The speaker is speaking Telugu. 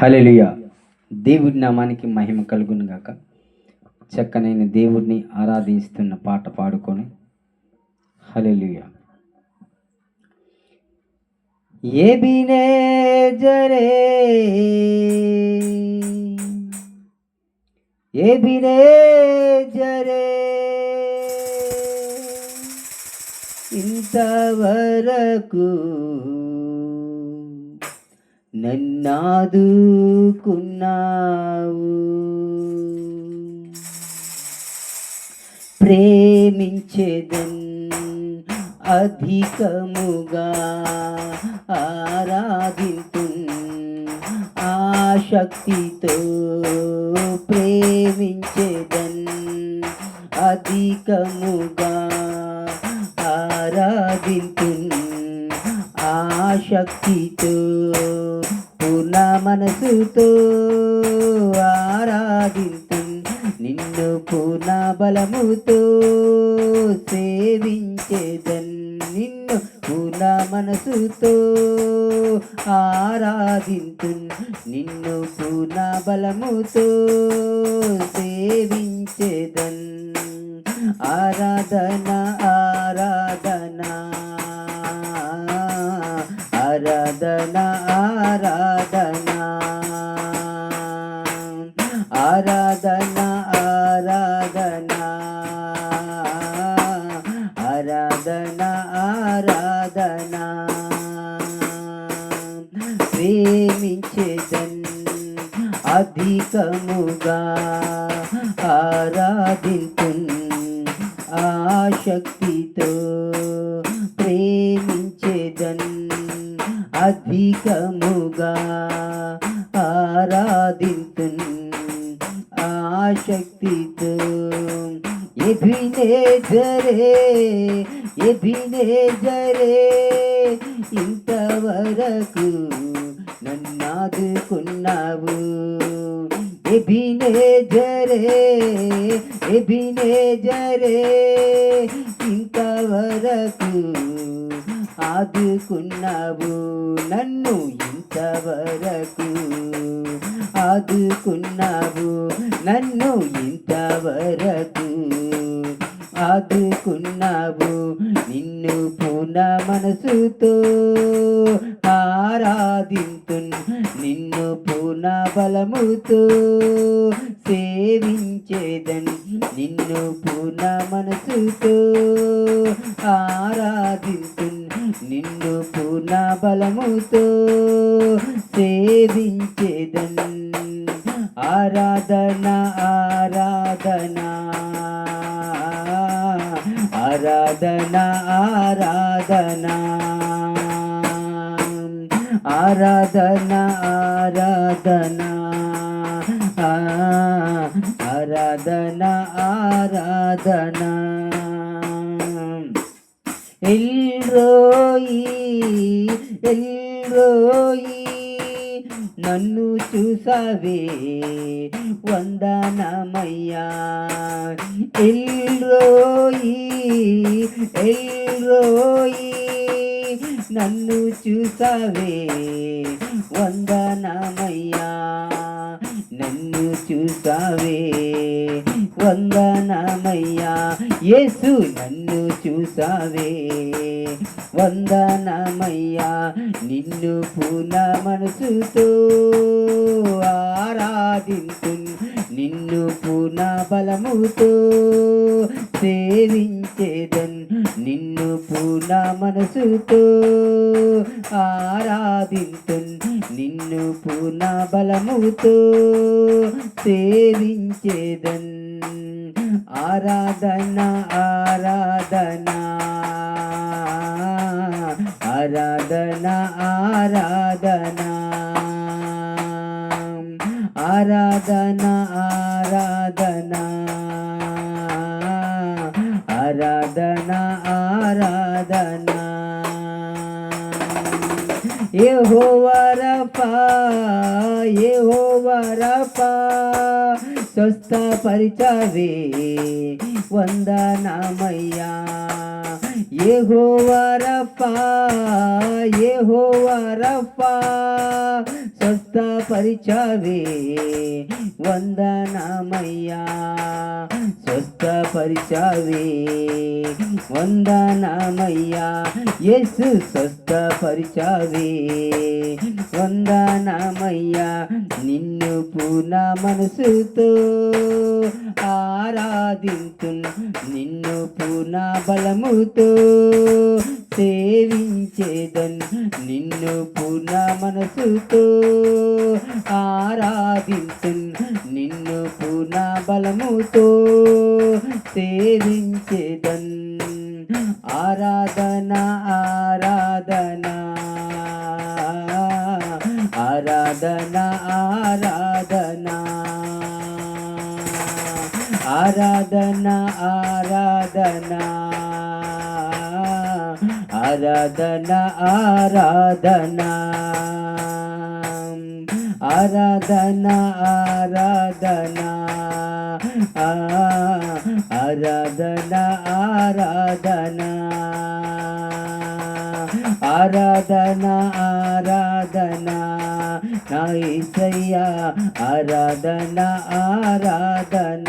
హల్లెలూయా. దేవుడి నామానికి మహిమ కలుగును గాక. చక్కనైన దేవుడిని ఆరాధిస్తున్న పాట పాడుకొని హల్లెలూయా. ఎబినేజరే ఎబినేజరే ఇంతవరకు నన్నాదుకున్నావు, ప్రేమించెదన్ అధికముగా ఆరాధింతున్ ఆశక్తితో, ప్రేమించెదన్ అధికముగా ఆరాధింతున్ ఆశక్తితో, పూర్ణ మనసుతో ఆరాధింతున్ నిన్ను పూర్ణ బలముతో సేవించేదన్, నిన్ను పూర్ణ మనసుతో ఆరాధింతున్ నిన్ను పూర్ణ బలముతో సేవించేదన్. ఆరాధన ఆరాధన ఆరాధన ఆరాధన ఆరాధన ఆరాధన ఆరాధన ఆరాధన ప్రేమించెదన్ అధికముగా ఆరాధింతున్ ఆశక్తితో, ప్రేమించెదన్ అధికముగా ఆరాధింతున్ ఆశక్తితో. ఎబినేజరే ఎబినేజరే ఇంతవరకు నన్నాదుకున్నావు, ఎబినేజరే ఎబినేజరే ఇంతవరకు ఆదుకున్నావు, నన్ను ఇంతవరకు ఆదుకున్నావు, నన్ను ఇంతవరకు ఆదుకున్నావు. నిన్ను పూర్ణ మనసుతో ఆరాధింతున్ నిన్ను పూర్ణ బలముతో సేవించేదన్, నిన్ను పూర్ణ మనసుతో ఆరాధింతున్ నిన్ను పూర్ణ బలముతో సేవించేదన్. ఆరాధన ఆరాధన ఆరాధన ఆరాధన ఆరాధన ఆరాధన ఆరాధన ఆరాధన. ఎల్రోయి ఎల్రోయి నన్ను చూసావే వందనమయ్యా, ఎల్రోయి ఎల్రోయి నన్ను చూసావే వందనమయ్యా, నన్ను చూసావే వందనమయ్యా, యేసు నన్ను చూసావే వందనమయ్యా. నిన్ను పూర్ణ మనసుతో ఆరాధింతున్ నిన్ను పూర్ణ బలముతో సేవించేదన్, నిన్ను పూర్ణ మనసుతో ఆరాధింతున్ నిన్ను పూర్ణ బలముతో సేవించేదన్. ఆరాధన ఆరాధన ఆరాధన ఆరాధన ఆరాధన ఆరాధన ఆరాధన ఆరాధన. యెహోవా రఫా యెహోవా రఫా స్వస్థపరిచావే వందనమయ్యా, యెహోవా రఫా యెహోవా రఫా స్వస్థపరిచావే వందనమయ్యా, స్వస్థపరిచావే వందనమయ్యా, యేసు స్వస్థపరిచావే వందనమయ్యా. నిన్ను పూర్ణ మనసుతో ఆరాధింతున్, నిన్ను పూర్ణ బలముతో సేవించేదన్, నిన్ను పూర్ణ మనసుతో ఆరాధింతున్, నిన్ను పూర్ణ బలముతో సేవించేదన్. ఆరాధన ఆరాధన ఆరాధన ఆరాధన ఆరాధన ఆరాధన ఆరాధన ఆరాధన ఆరాధన ఆరాధన ఆరాధన ఆరాధన ఆరాధన ఆరాధన నా యేసయ్యా, ఆరాధన ఆరాధన.